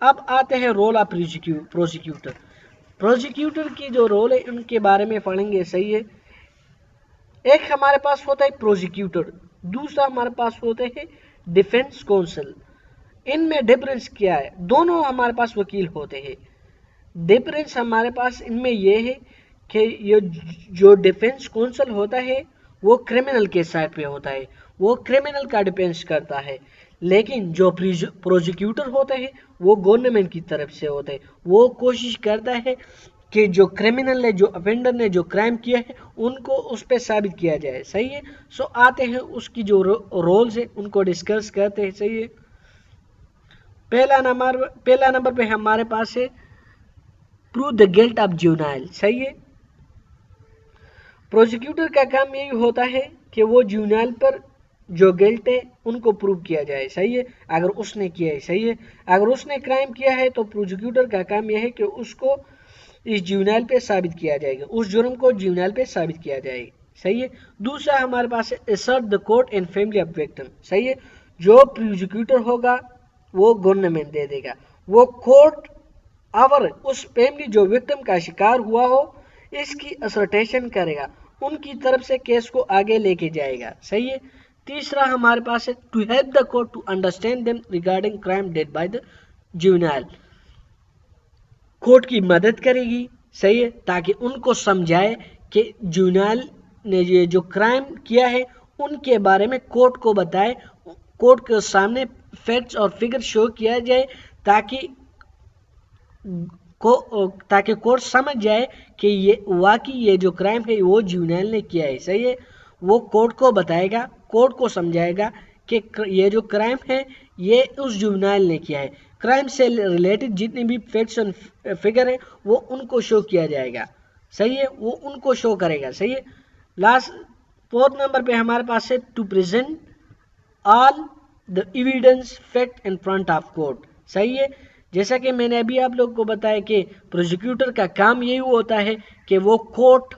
اب آتے ہیں رول آف پروسیکیوٹر. پروسیکیوٹر کی جو رول ہے ان کے بارے میں پڑھیں گے. صحیح ہے. ایک ہمارے پاس ہوتا ہے پروسیکیوٹر, دوسرا ہمارے پاس ہوتے ہیں ڈیفینس کونسل. ان میں ڈفرینس کیا ہے؟ دونوں ہمارے پاس وکیل ہوتے ہیں. ڈفرینس ہمارے پاس ان میں یہ ہے کہ یہ جو ڈیفینس کونسل ہوتا ہے وہ کرمنل کے سائڈ پہ ہوتا ہے, وہ کرمنل کا ڈیفینس کرتا ہے. لیکن جو پروسیکیوٹر ہوتا ہے وہ گورنمنٹ کی طرف سے ہوتا ہے, وہ کوشش کرتا ہے کہ جو کرمنل نے, جو افینڈر نے جو کرائم کیا ہے ان کو اس پہ ثابت کیا جائے. صحیح ہے. سو آتے ہیں اس کی جو رولز ہیں ان کو ڈسکس کرتے ہیں. صحیح ہے. پہلا نمبر پہ ہمارے پاس ہے پروو دا گلٹ آف جیونائل. صحیح ہے. پروسیکیوٹر کا کام یہی ہوتا ہے کہ وہ جیونائل پر جو گلٹ ہے ان کو پروو کیا جائے. صحیح ہے. اگر اس نے کیا ہے. صحیح ہے. اگر اس نے کرائم کیا ہے تو پروسیکیوٹر کا کام یہ ہے کہ اس کو اس جیونائل پہ ثابت کیا جائے گا, اس جرم کو جیونائل پہ ثابت کیا جائے گا. صحیح ہے. دوسرا ہمارے پاس ہے assert the court and family of victim. صحیح ہے. جو پروسیکیوٹر ہوگا وہ گورنمنٹ دے دے گا, وہ کورٹ اور اس فیملی جو وکٹم کا شکار ہوا ہو اس کی اسرٹیشن کرے گا, ان کی طرف سے کیس کو آگے لے کے جائے گا. صحیح ہے. تیسرا ہمارے پاس ہے to help the court to understand them regarding crime did by the juvenile. Court کی مدد کرے گی. صحیح ہے. تاکہ ان کو سمجھائے کہ جیونائل نے یہ جو کرائم کیا ہے ان کے بارے میں کورٹ کو بتائے, کورٹ کے سامنے فیکٹس اور فگر شو کیا جائے تاکہ کورٹ سمجھ جائے کہ یہ واقعی یہ جو کرائم ہے وہ جیونائل نے کیا ہے. صحیح ہے. وہ کورٹ کو بتائے گا, کورٹ کو سمجھائے گا کہ یہ جو کرائم ہے یہ اس جیونائل نے کیا ہے. کرائم سے ریلیٹڈ جتنے بھی فیکٹس اور فگر ہیں وہ ان کو شو کیا جائے گا. صحیح ہے. وہ ان کو شو کرے گا. صحیح ہے. لاسٹ 4 نمبر پہ ہمارے پاس ہے to present all the evidence fact in front of court. صحیح ہے. جیسا کہ میں نے ابھی آپ لوگوں کو بتایا کہ پروسیکیوٹر کا کام یہی ہوتا ہے کہ وہ کورٹ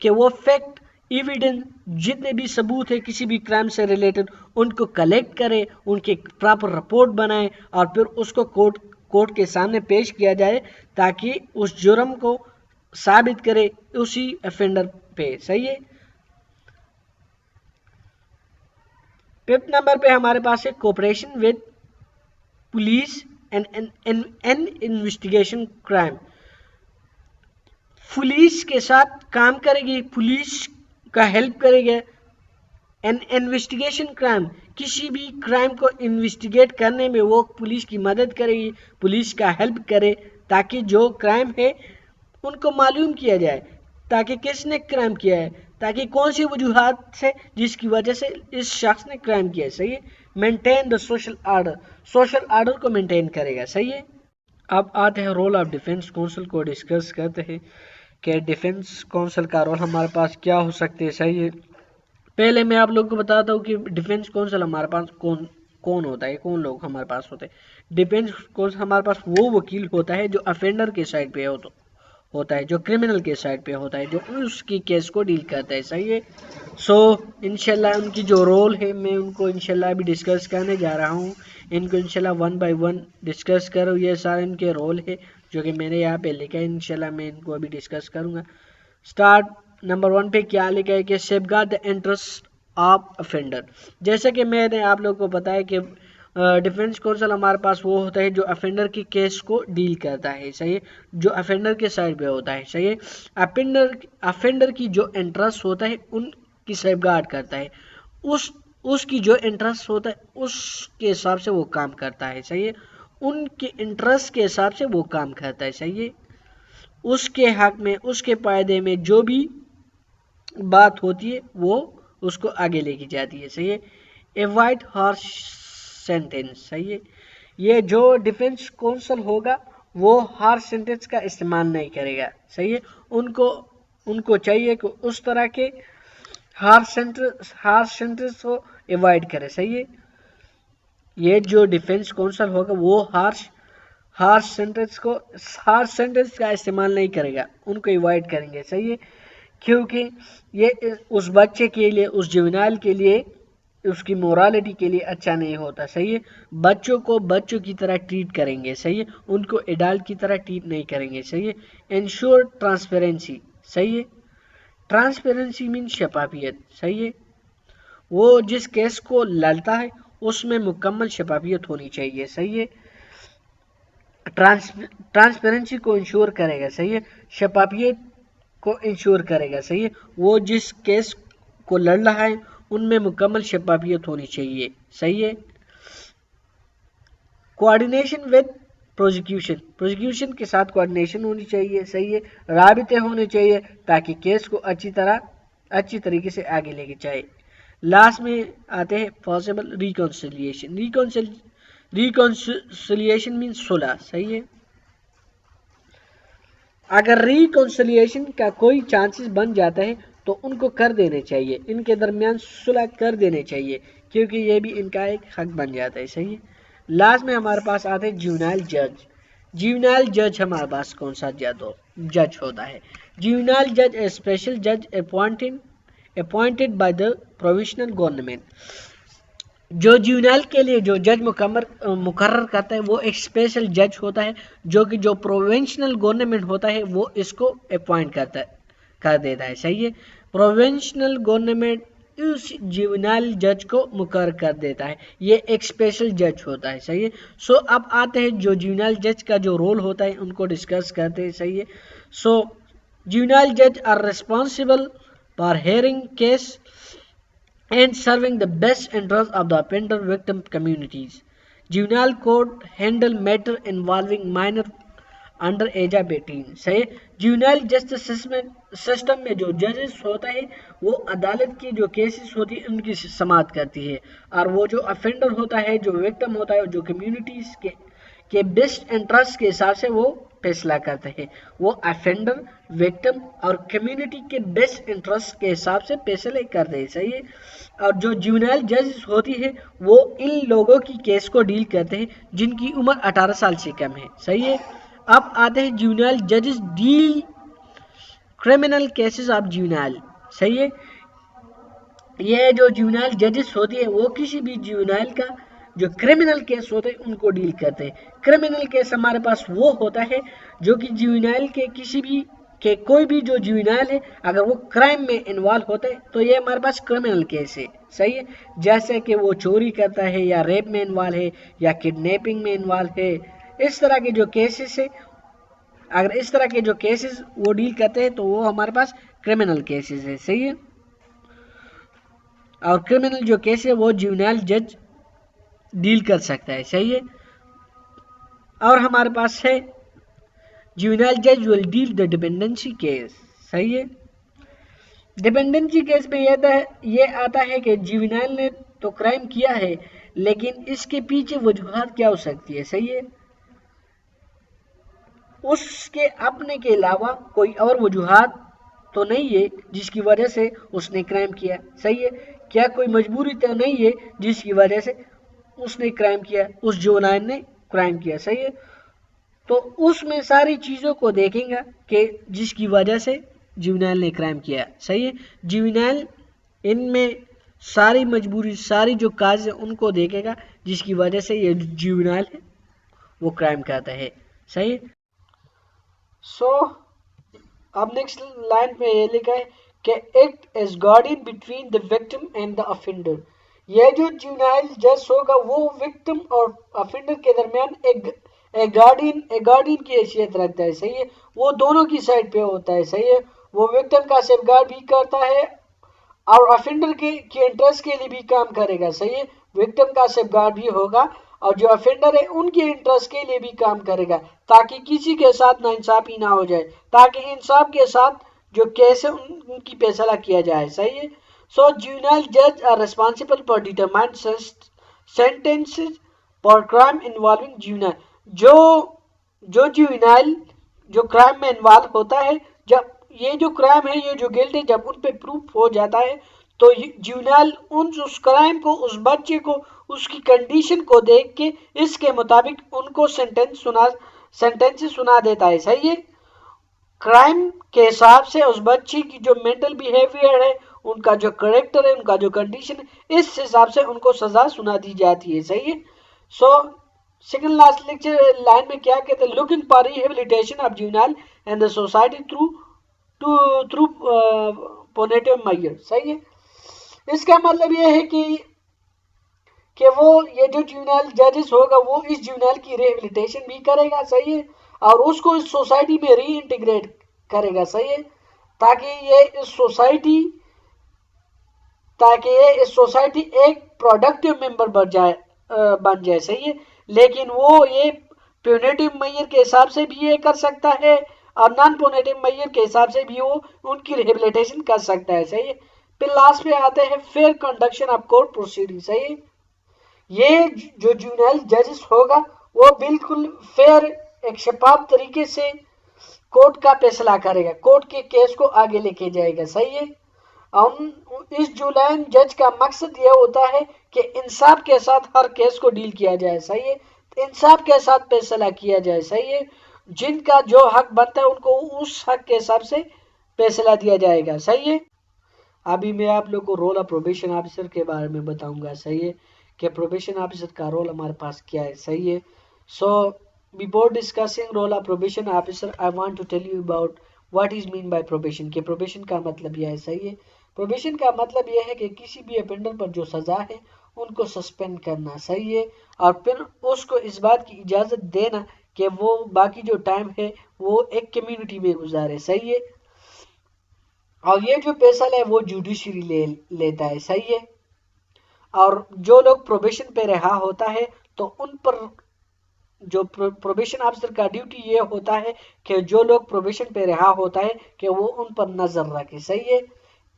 کہ وہ فیکٹ ایویڈنس جتنے بھی ثبوت ہے کسی بھی کرائم سے ریلیٹڈ ان کو کلیکٹ کرے, ان کی پراپر رپورٹ بنائے اور پھر اس کو کورٹ کے سامنے پیش کیا جائے تاکہ اس جرم کو ثابت کرے اسی افینڈر پہ. صحیح ہے. 5 نمبر پہ ہمارے پاس ہے cooperation with police and investigation crime. Police کے ساتھ کام کرے گی, پولیس کا ہیلپ کرے گا. انویسٹیگیشن کرائم, کسی بھی کرائم کو انویسٹیگیٹ کرنے میں وہ پولیس کی مدد کرے گی, پولیس کا ہیلپ کرے تاکہ جو کرائم ہے ان کو معلوم کیا جائے, تاکہ کس نے کرائم کیا ہے, تاکہ کون سی وجوہات سے جس کی وجہ سے اس شخص نے کرائم کیا ہے. صحیح ہے. Maintain the social order, social order کو مینٹین کرے گا. صحیح ہے. اب آتے ہیں رول آف ڈیفینس کونسل کو ڈسکس کرتے ہیں کہ ڈیفینس کونسل کا رول ہمارے پاس کیا ہو سکتے ہیں. صحیح ہے. پہلے میں آپ لوگوں کو بتاتا ہوں کہ ڈیفینس کونسل ہمارے پاس کون ہوتا ہے, کون لوگ ہمارے پاس ہوتے ہیں. ڈیفینس کونسل ہمارے پاس وہ وکیل ہوتا ہے جو افینڈر کے سائڈ پہ ہوتا ہے, جو کرمنل کے سائڈ پہ ہوتا ہے, جو اس کی کیس کو ڈیل کرتا ہے. صحیح ہے. سو انشاءاللہ ان کی جو رول ہے میں ان کو انشاءاللہ ابھی ڈسکس کرنے جا رہا ہوں. ان کو انشاءاللہ 1 by 1 ڈسکس کرو. یہ سارے ان کے رول ہے جو کہ میں نے یہاں پہ لکھا ہے. انشاءاللہ میں ان کو ابھی ڈسکس کروں گا. سٹارٹ نمبر 1 پہ کیا لکھا ہے کہ safeguard the interest of offender. جیسے کہ میں نے آپ لوگوں کو بتایا کہ ڈیفینس کونسل ہمارے پاس وہ ہوتا ہے جو افینڈر کی کیس کو ڈیل کرتا ہے. صحیح ہے. جو افینڈر کے سائڈ پہ ہوتا ہے. صحیح ہے. افینڈر کی جو انٹرسٹ ہوتا ہے ان کی سیف گارڈ کرتا ہے. اس کی جو انٹرسٹ ہوتا ہے اس کے حساب سے وہ کام کرتا ہے. صحیح ہے. ان کے انٹرسٹ کے حساب سے وہ کام کرتا ہے. صحیح ہے. اس کے حق میں, اس کے فائدے میں جو بھی بات ہوتی ہے وہ اس کو آگے لے کی جاتی ہے. صحیح ہے. Avoid harsh sentence. صحیح ہے. یہ جو ڈیفینس کونسل ہوگا وہ ہارش سینٹینس کا استعمال نہیں کرے گا. صحیح ہے. ان کو چاہیے کہ اس طرح کے ہارش سینٹینس کو ایوائڈ کرے. صحیح ہے. یہ جو ڈیفینس کونسل ہوگا وہ ہارش سینٹینس کا استعمال نہیں کرے گا, ان کو ایوائڈ کریں گے. صحیح ہے. کیونکہ یہ اس بچے کے لیے, اس جوینائل کے لیے اس کی مورالٹی کے لیے اچھا نہیں ہوتا. صحیح ہے. بچوں کو بچوں کی طرح ٹریٹ کریں گے. صحیح ہے. ان کو ایڈالٹ کی طرح ٹریٹ نہیں کریں گے. صحیح ہے. Ensure transparency. صحیح ہے. ٹرانسپیرنسی مین شفافیت. صحیح ہے. وہ جس کیس کو لڑتا ہے اس میں مکمل شفافیت ہونی چاہیے. صحیح ہے. ٹرانسپیرنسی کو انشور کرے گا. صحیح ہے. شفافیت کو انشور کرے گا. صحیح ہے. وہ جس کیس کو لڑ رہا ہے ان میں مکمل شفافیت ہونی چاہیے. صحیح ہے. کوآرڈینیشن ود پروزیکیوشن کے ساتھ کوآرڈینیشن ہونی چاہیے. صحیح ہے. رابطے ہونے چاہیے تاکہ کیس کو اچھی طریقے سے آگے لے کے جائے. لاسٹ میں آتے ہیں پاسبل ریکنسیلیشن. ریکنسیلیشن مینس صلح. صحیح ہے. اگر ریکنسیلیشن کا کوئی چانسز بن جاتا ہے تو ان کو کر دینے چاہیے. ان کے درمیان صلح کر دینے چاہیے کیونکہ یہ بھی ان کا ایک حق بن جاتا ہے. صحیح ہے. لاسٹ میں ہمارے پاس آتے ہیں جیونائل جج. جیونائل جج ہمارے پاس کون سا جج ہوتا ہے؟ جیونائل جج اے اسپیشل جج اپوائنٹڈ بائی دا پرووینشنل گورنمنٹ. جو جیونائل کے لیے جو جج مقرر کرتا ہے وہ ایک اسپیشل جج ہوتا ہے جو پروونشنل گورنمنٹ ہوتا ہے وہ اس کو اپوائنٹ کر دیتا ہے. صحیح ہے. پروونشنل گورنمنٹ اس جیونائل جج کو مقرر کر دیتا ہے. یہ ایک اسپیشل جج ہوتا ہے. صحیح ہے. سو اب آتے ہیں جو جیونائل جج کا جو رول ہوتا ہے ان کو ڈسکس کرتے ہیں. صحیح ہے. سو جیونائل جج are responsible for hearing case and serving the best interest of the offender victim communities. Juvenile court handle matter involving minor under age of 18. صحیح. جیونائل جسٹس سسٹم میں جو ججز ہوتا ہے وہ عدالت کی جو کیسز ہوتی ہے ان کی سماعت کرتی ہے اور وہ جو افینڈر ہوتا ہے جو وکٹم ہوتا ہے جو کمیونٹیز کے بیسٹ انٹرسٹ کے حساب سے وہ فیصلہ کرتے ہیں. وہ افینڈر وکٹم اور کمیونٹی کے بیسٹ انٹرسٹ کے حساب سے فیصلے کرتے ہیں. صحیح ہے. اور جو جیونائل جج ہوتی ہے وہ ان لوگوں کی کیس کو ڈیل کرتے ہیں جن کی عمر 18 سال سے کم ہے. صحیح ہے. اب آتے ہیں جیونائل ججز ڈیل کرمنل کیسز آف جیونائل. صحیح ہے. یہ جو جیونائل ججز ہوتی ہے وہ کسی بھی جیونائل کا جو کرمنل کیس ہوتے ہیں ان کو ڈیل کرتے ہیں. کرمنل کیس ہمارے پاس وہ ہوتا ہے جو کہ جیونائل کے کوئی بھی جو جیونائل ہے اگر وہ کرائم میں انوالو ہوتا ہے تو یہ ہمارے پاس کرمنل کیس ہے. صحیح ہے. جیسے کہ وہ چوری کرتا ہے یا ریپ میں انوالو ہے یا کڈنیپنگ میں انوالو ہے. اس طرح کے جو کیسز ہے اگر اس طرح کے جو کیسز وہ ڈیل کرتے ہیں تو وہ ہمارے پاس کرمنل کیسز ہے. صحیح ہے. اور کرمنل جو کیس ہے وہ جیونائل جج ڈیل کر سکتا ہے. صحیح ہے. اور ہمارے پاس ہے جیونائل جج will deal the dependency case. صحیح ہے. ڈیپینڈنسی کیس میں یہ آتا ہے کہ جیونائل نے تو کرائم کیا ہے لیکن اس کے پیچھے وجوہات کیا ہو سکتی ہے. صحیح ہے. اس کے اپنے کے علاوہ کوئی اور وجوہات تو نہیں ہے جس کی وجہ سے اس نے کرائم کیا. صحیح ہے. کیا کوئی مجبوری تو نہیں ہے جس کی وجہ سے اس نے کرائم کیا اس جیونائل نے کرائم کیا. صحیح ہے. تو اس میں ساری چیزوں کو دیکھیں گا کہ جس کی وجہ سے جیونائل نے کرائم کیا. صحیح ہے. جیونائل ان میں ساری مجبوری ساری جو کاز ہے ان کو دیکھے گا جس کی وجہ سے یہ جیونائل ہے وہ کرائم کرتا ہے. صحیح ہے. سو اب نیکسٹ لائن میں یہ لکھا ہے کہ act as guardian between the victim and the offender. یہ جو جیونائل جج ہوگا وہ وکٹم اور افینڈر کے درمیان ایک گارڈین کی حیثیت رکھتا ہے. صحیح ہے. وہ دونوں کی سائڈ پہ ہوتا ہے. صحیح ہے. وہ وکٹم کا سیف گارڈ بھی کرتا ہے اور افینڈر کے انٹرسٹ کے لیے بھی کام کرے گا. صحیح ہے. وکٹم کا سیف گارڈ بھی ہوگا اور جو افینڈر ہے ان کے انٹرسٹ کے لیے بھی کام کرے گا تاکہ کسی کے ساتھ ناانصافی نہ ہو جائے تاکہ انصاف کے ساتھ جو کیس ہے ان کی فیصلہ کیا جائے. صحیح ہے. سو جیونائل جج are responsible for determined sentences for crime involving juvenile. جو جیونائل جو کرائم میں انوالو ہوتا ہے جب یہ جو کرائم ہے یہ جو گلٹ ہے جب ان پہ پروف ہو جاتا ہے تو جیونائل اس کرائم کو اس بچے کو اس کی کنڈیشن کو دیکھ کے اس کے مطابق ان کو سینٹینس سنا دیتا ہے. صحیح ہے. کرائم کے حساب سے اس بچے کی جو مینٹل بیہیویئر ہے ان کا جو کریکٹر ہے، ان کا جو کنڈیشن ہے، اس حساب سے ان کو سزا سنا دی جاتی ہے. صحیح ہے. So second last lecture line میں کیا کہتے ہیں؟ Looking for rehabilitation of juvenile and the society through punitive measure. صحیح ہے. اس کا مطلب یہ ہے کہ وہ یہ جو جوینائل ججز ہوگا وہ اس جوینائل کی ریہیبلیٹیشن بھی کرے گا. صحیح ہے. اور اس کو اس سوسائٹی میں ری انٹیگریٹ کرے گا. صحیح ہے. تاکہ یہ اس سوسائٹی ایک پروڈکٹیو ممبر بن جائے. صحیح ہے. لیکن وہ یہ پیونیٹیو میئر کے حساب سے بھی یہ کر سکتا ہے اور نان پیونیٹیو میئر کے حساب سے بھی وہ ان کی ریہیبلیٹیشن کر سکتا ہے. صحیح ہے. پھر لاسٹ پہ آتے ہیں fair conduction of court proceeding. صحیح ہے. یہ جو جوینائل ججز ہوگا وہ بالکل فیئر ایک شفاف طریقے سے کورٹ کا فیصلہ کرے گا، کورٹ کے کیس کو آگے لے کے جائے گا. صحیح ہے. اس جوینائل جج کا مقصد یہ ہوتا ہے کہ انصاف کے ساتھ ہر کیس کو ڈیل کیا جائے. صحیح ہے. انصاف کے ساتھ فیصلہ کیا جائے. صحیح ہے. جن کا جو حق بنتا ہے ان کو اس حق کے حساب سے فیصلہ دیا جائے گا. صحیح ہے. ابھی میں آپ لوگ کو رول آف پروبیشن آفیسر کے بارے میں بتاؤں گا. صحیح ہے کہ پروبیشن آفیسر کا رول ہمارے پاس کیا ہے. صحیح ہے. سو before discussing role of probation officer I want to tell you about what is mean by probation کہ probation کا مطلب یہ ہے. صحیح ہے. probation کا مطلب یہ ہے کہ کسی بھی offender پر جو سزا ہے ان کو سسپینڈ کرنا. صحیح ہے. اور پھر اس کو اس بات کی اجازت دینا کہ وہ باقی جو ٹائم ہے وہ ایک کمیونٹی میں گزارے. صحیح ہے. اور یہ جو فیصلہ ہے وہ جوڈیشری لیتا ہے. صحیح ہے. اور جو لوگ پروبیشن پہ رہا ہوتا ہے تو ان پر جو پروبیشن آفیسر کا ڈیوٹی یہ ہوتا ہے کہ جو لوگ پروبیشن پہ رہا ہوتا ہے کہ وہ ان پر نظر رکھے. صحیح ہے.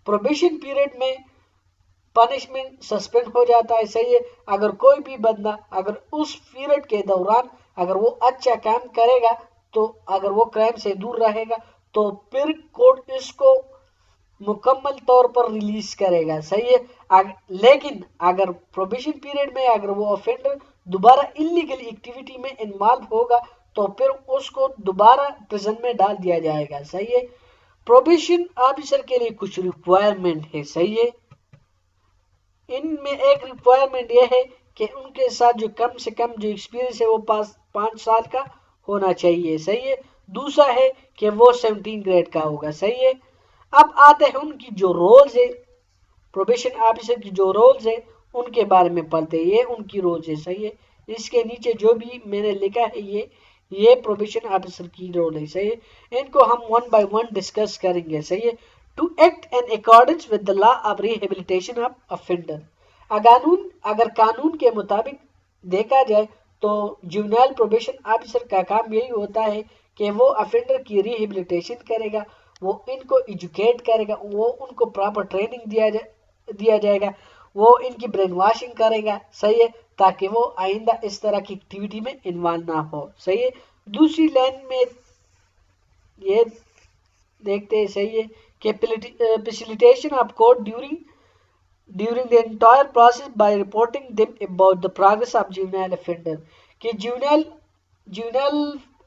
پروبیشن پیریڈ میں پنشمنٹ سسپینڈ ہو جاتا ہے. صحیح ہے. اگر کوئی بھی بندہ اگر اس پیریڈ کے دوران اگر وہ اچھا کام کرے گا تو اگر وہ کرائم سے دور رہے گا تو پھر کورٹ اس کو مکمل طور پر ریلیز کرے گا. صحیح ہے. لیکن اگر پروبیشن پیریڈ میں اگر وہ offender دوبارہ انلیگل ایکٹیویٹی میں انوالو ہوگا تو پھر اس کو دوبارہ پریزن میں ڈال دیا جائے گا. صحیح ہے. پروبیشن آفیسر کے لیے کچھ ریکوائرمنٹ ہے. صحیح ہے. ان میں ایک ریکوائرمنٹ یہ ہے کہ ان کے ساتھ جو کم سے کم جو ایکسپیرینس ہے وہ 5 سال کا ہونا چاہیے. صحیح ہے. دوسرا ہے کہ وہ 17 گریڈ کا ہوگا. صحیح ہے. اب آتے ہیں ان کی جو رولز ہے، پروبیشن آفیسر کی جو رولز ہے ان کے بارے میں پڑھتے ہیں. یہ ان کی رولز ہے. صحیح ہے. اس کے نیچے جو بھی میں نے لکھا ہے یہ پروبیشن آفیسر کی رول ہے. صحیح ہے. ان کو ہم 1 by 1 ڈسکس کریں گے. صحیح ہے. To act in accordance with the law of rehabilitation of offender. اگر قانون کے مطابق دیکھا جائے تو جوینائل پروبیشن آفیسر کا کام یہی ہوتا ہے کہ وہ افینڈر کی ریہیبلیٹیشن کرے گا، وہ ان کو ایجوکیٹ کرے گا، وہ ان کو پراپر ٹریننگ دیا جائے گا، وہ ان کی برین واشنگ کرے گا. صحیح ہے. تاکہ وہ آئندہ اس طرح کی ایکٹیویٹی میں انوالو نہ ہو. صحیح ہے. دوسری لائن میں یہ دیکھتے ہیں. صحیح ہے کہ facilitation of court during the entire process by reporting them about the progress of juvenile offender. کہ جوینائل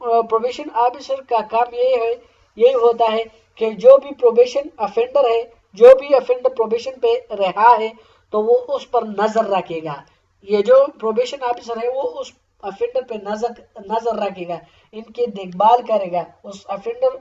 پروبیشن آفیسر کا کام یہی ہوتا ہے کہ جو بھی پروبیشن افینڈر ہے، جو بھی افینڈر پروبیشن پہ رہا ہے تو وہ اس پر نظر رکھے گا. یہ جو پروبیشن آفیسر ہے وہ اس افینڈر پہ نظر رکھے گا، ان کی دیکھ بھال کرے گا اس افینڈر.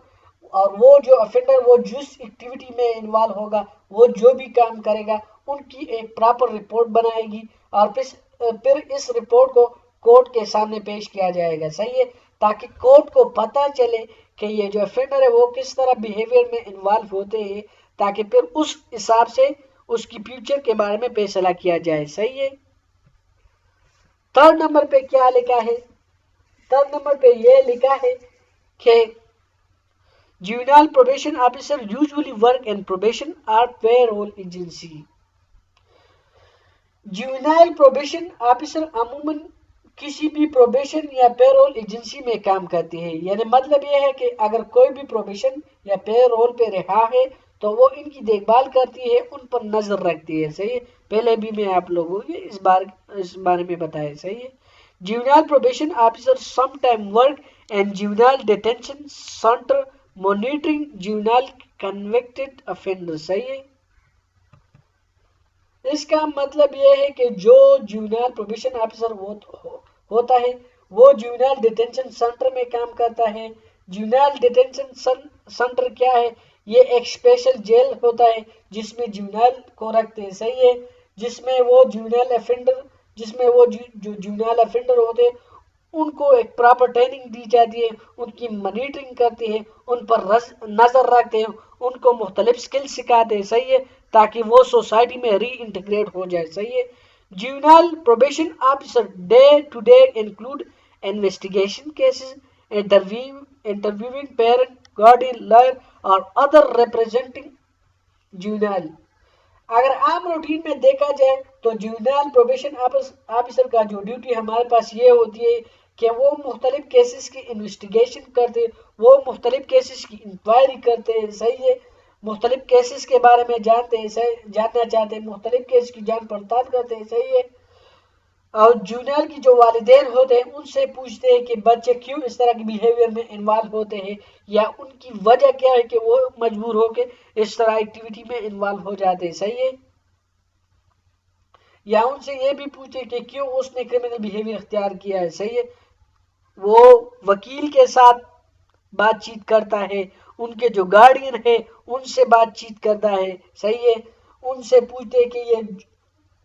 اور وہ جو افینڈر وہ جس ایکٹیویٹی میں انوالو ہوگا، وہ جو بھی کام کرے گا، ان کی ایک پراپر رپورٹ بنائے گی اور پھر اس رپورٹ کو کورٹ کے سامنے پیش کیا جائے گا. صحیح ہے. تاکہ کورٹ کو پتہ چلے کہ یہ جو افینڈر ہے وہ کس طرح بیہیویئر میں انوالو ہوتے ہیں، تاکہ پھر اس حساب سے اس کی فیوچر کے بارے میں فیصلہ کیا جائے. صحیح ہے. 3rd نمبر پہ کیا لکھا ہے؟ 3rd نمبر پہ یہ لکھا ہے کہ juvenile probation officer usually work in probation or payroll agency. Juvenile probation officer عموماً کسی بھی پروبیشن یا پیرول ایجنسی میں کام کرتی ہے. یعنی مطلب یہ ہے کہ اگر کوئی بھی پروبیشن یا پیرول پہ رہا ہے تو وہ ان کی دیکھ بھال کرتی ہے، ان پر نظر رکھتی ہے. صحیح ہے. پہلے بھی میں آپ لوگوں کو اس بارے میں بتایا. صحیح ہے. Juvenile probation officer some time work and juvenile detention centre monitoring juvenile convicted offender. صحیح ہے. اس کا مطلب یہ ہے کہ جو جونیئر پروبیشن آفیسر ہوتا ہے وہ جونیئر ڈیٹینشن سینٹر میں کام کرتا ہے۔ جونیئر ڈیٹینشن سینٹر کیا ہے؟ یہ ایک اسپیشل جیل ہوتا ہے جس میں جونیئر کو رکھتے ہیں، صحیح ہے، جس میں وہ جونیئر افینڈر ہوتے ہیں ان کو ایک پراپر ٹریننگ دی جاتی ہے، ان کی مانیٹرنگ کرتی ہے، ان پر نظر رکھتے ہیں، ان کو مختلف سکل سکھاتے ہیں، صحیح ہے، تاکہ وہ سوسائٹی میں ری انٹیگریٹ ہو جائے، صحیح ہے۔ Juvenile probation officer day to day include investigation cases, interviewing parent, guardian, lawyer اور ادر ریپرزینٹنگ جوینائل۔ اگر عام روٹین میں دیکھا جائے تو جوینائل پروبیشن آفیسر کا جو ڈیوٹی ہمارے پاس یہ ہوتی ہے کہ وہ مختلف کیسز کی انویسٹیگیشن کرتے، وہ مختلف کیسز کی انکوائری کرتے ہیں، صحیح ہے، مختلف کیسز کے بارے میں جاننا چاہتے ہیں، مختلف کیس کی جان پڑتال کرتے ہیں، صحیح ہے، اور جونیئر کی جو والدین ہوتے ہیں ان سے پوچھتے ہیں کہ بچے کیوں اس طرح کی بیہیویئر میں انوالو ہوتے ہیں یا ان کی وجہ کیا ہے کہ وہ مجبور ہو کے اس طرح ایکٹیویٹی میں انوالو ہو جاتے ہیں، صحیح ہے، یا ان سے یہ بھی پوچھے کہ کیوں اس نے کرمنل بیہیویئر اختیار کیا ہے، صحیح ہے، وہ وکیل کے ساتھ بات چیت کرتا ہے، ان کے جو گارڈین ہے ان سے بات چیت کرتا ہے، صحیح ہے، ان سے پوچھتے کہ یہ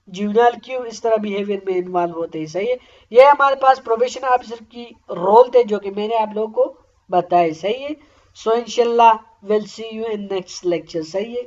جونیئر کیوں اس طرح بیہیویئر میں انوالو ہوتے ہیں، صحیح ہے، یہ ہمارے پاس پروبیشن آفیسر کی رول تھے جو کہ میں نے آپ لوگوں کو بتائے، صحیح ہے، سو انشاءاللہ we'll see you in next lecture، صحیح ہے۔